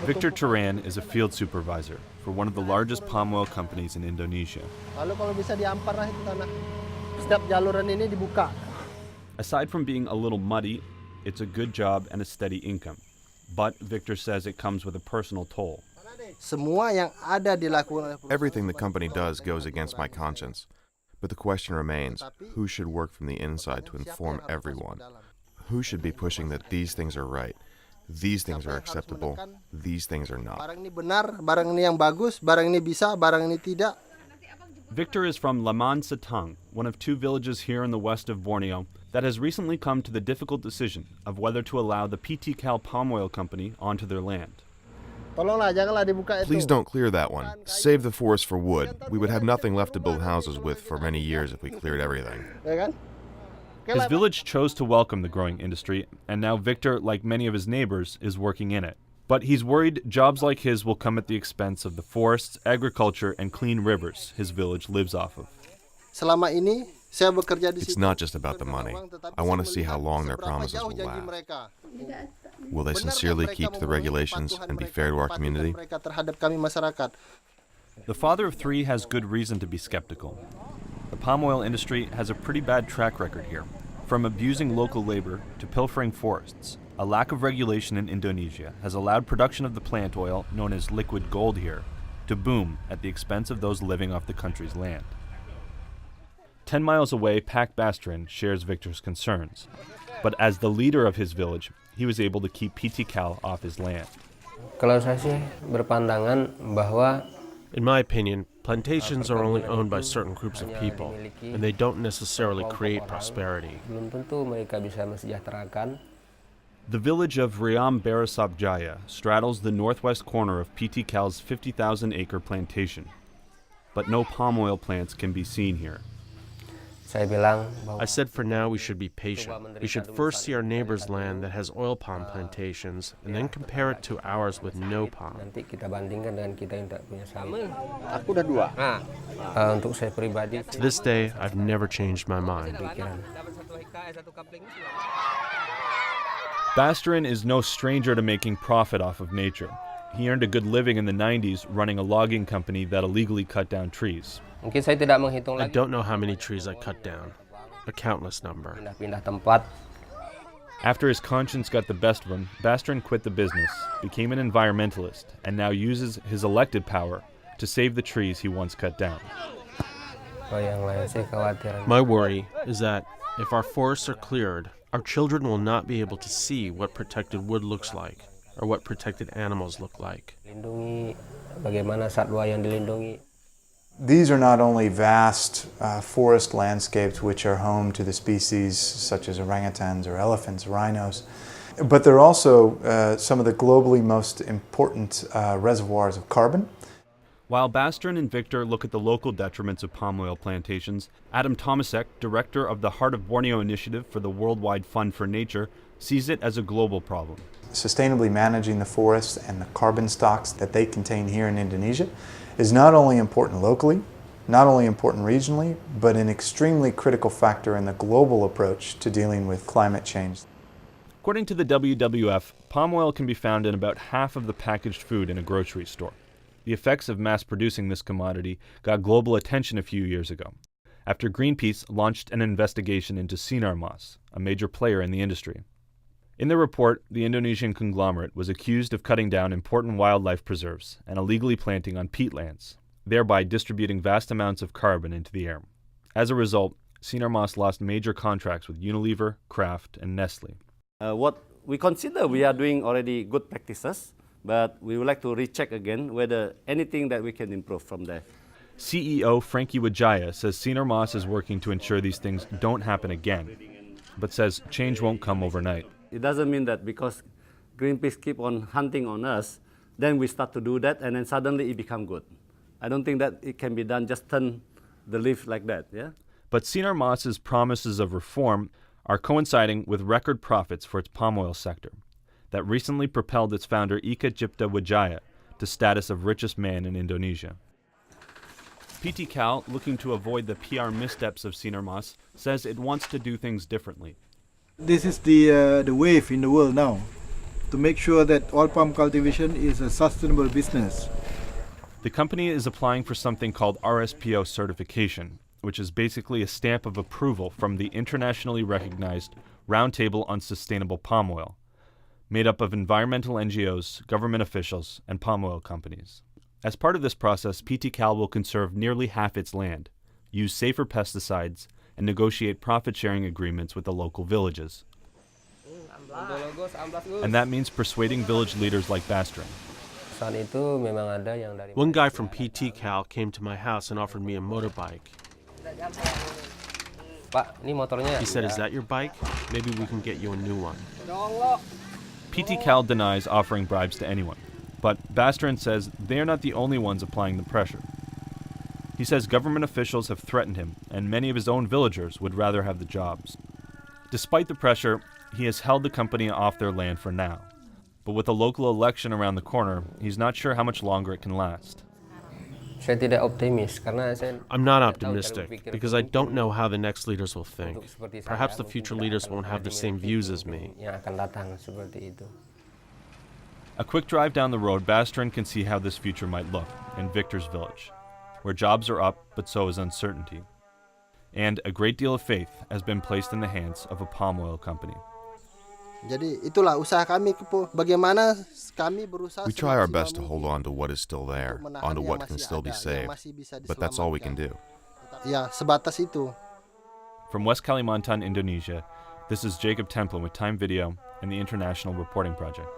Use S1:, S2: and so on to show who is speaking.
S1: Victor Turan is a field supervisor for one of the largest palm oil companies in Indonesia. Aside from being a little muddy, it's a good job and a steady income. But Victor says it comes with a personal toll.
S2: Everything the company does goes against my conscience. But the question remains, who should work from the inside to inform everyone? Who should be pushing that these things are right, these things are acceptable, these things are not?
S1: Victor is from Laman Setang, one of 2 villages here in the west of Borneo that has recently come to the difficult decision of whether to allow the PT Cal Palm Oil Company onto their land.
S2: Please don't clear that one. Save the forest for wood. We would have nothing left to build houses with for many years if we cleared everything.
S1: His village chose to welcome the growing industry, and now Victor, like many of his neighbors, is working in it. But he's worried jobs like his will come at the expense of the forests, agriculture, and clean rivers his village lives off of.
S2: It's not just about the money. I want to see how long their promises will last. Will they sincerely keep to the regulations and be fair to our community?
S1: The father of 3 has good reason to be skeptical. The palm oil industry has a pretty bad track record here. From abusing local labor to pilfering forests, a lack of regulation in Indonesia has allowed production of the plant oil, known as liquid gold here, to boom at the expense of those living off the country's land. 10 miles away, Pak Bastrin shares Victor's concerns. But as the leader of his village, he was able to keep PT Cal off his land.
S3: In my opinion, plantations are only owned by certain groups of people, and they don't necessarily create prosperity.
S1: The village of Riam Barasap Jaya straddles the northwest corner of PT Cal's 50,000-acre plantation. But no palm oil plants can be seen here.
S3: I said for now we should be patient. We should first see our neighbor's land that has oil palm plantations and then compare it to ours with no palm. To this day, I've never changed my mind.
S1: Bastrin is no stranger to making profit off of nature. He earned a good living in the 90s running a logging company that illegally cut down trees.
S3: I don't know how many trees I cut down. A countless number.
S1: After his conscience got the best of him, Bastrin quit the business, became an environmentalist, and now uses his elected power to save the trees he once cut down.
S3: My worry is that if our forests are cleared, our children will not be able to see what protected wood looks like, or what protected animals look like.
S4: These are not only vast forest landscapes which are home to the species such as orangutans or elephants, rhinos, but they're also some of the globally most important reservoirs of carbon.
S1: While Bastrin and Victor look at the local detriments of palm oil plantations, Adam Tomasek, director of the Heart of Borneo initiative for the Worldwide Fund for Nature, sees it as a global problem.
S4: Sustainably managing the forests and the carbon stocks that they contain here in Indonesia is not only important locally, not only important regionally, but an extremely critical factor in the global approach to dealing with climate change.
S1: According to the WWF, palm oil can be found in about half of the packaged food in a grocery store. The effects of mass-producing this commodity got global attention a few years ago, after Greenpeace launched an investigation into Sinar Mas, a major player in the industry. In the report, the Indonesian conglomerate was accused of cutting down important wildlife preserves and illegally planting on peatlands, thereby distributing vast amounts of carbon into the air. As a result, Sinar Mas lost major contracts with Unilever, Kraft, and Nestle.
S5: What we consider we are doing already good practices, but we would like to recheck again whether anything that we can improve from there.
S1: CEO Frankie Wijaya says Sinar Mas is working to ensure these things don't happen again, but says change won't come overnight.
S5: It doesn't mean that because Greenpeace keep on hunting on us, then we start to do that and then suddenly it become good. I don't think that it can be done, just turn the leaf like that, yeah?
S1: But Sinar Mas's promises of reform are coinciding with record profits for its palm oil sector that recently propelled its founder Ika Cipta Wijaya to status of richest man in Indonesia. PT Cal, looking to avoid the PR missteps of Sinar Mas, says it wants to do things differently.
S6: This is the wave in the world now, to make sure that oil palm cultivation is a sustainable business.
S1: The company is applying for something called RSPO certification, which is basically a stamp of approval from the internationally recognized Roundtable on Sustainable Palm Oil, made up of environmental NGOs, government officials, and palm oil companies. As part of this process, PT Cal will conserve nearly half its land, use safer pesticides, and negotiate profit-sharing agreements with the local villages. And that means persuading village leaders like Bastren.
S3: One guy from PT Cal came to my house and offered me a motorbike. He said, "Is that your bike? Maybe we can get you a new one."
S1: PT Cal denies offering bribes to anyone, but Bastren says they are not the only ones applying the pressure. He says government officials have threatened him, and many of his own villagers would rather have the jobs. Despite the pressure, he has held the company off their land for now. But with a local election around the corner, he's not sure how much longer it can last.
S3: I'm not optimistic because I don't know how the next leaders will think. Perhaps the future leaders won't have the same views as me.
S1: A quick drive down the road, Bastren can see how this future might look in Victor's village, where jobs are up, but so is uncertainty. And a great deal of faith has been placed in the hands of a palm oil company.
S2: We try our best to hold on to what is still there, onto what can still be saved, but that's all we can do.
S1: From West Kalimantan, Indonesia, this is Jacob Templin with Time Video and the International Reporting Project.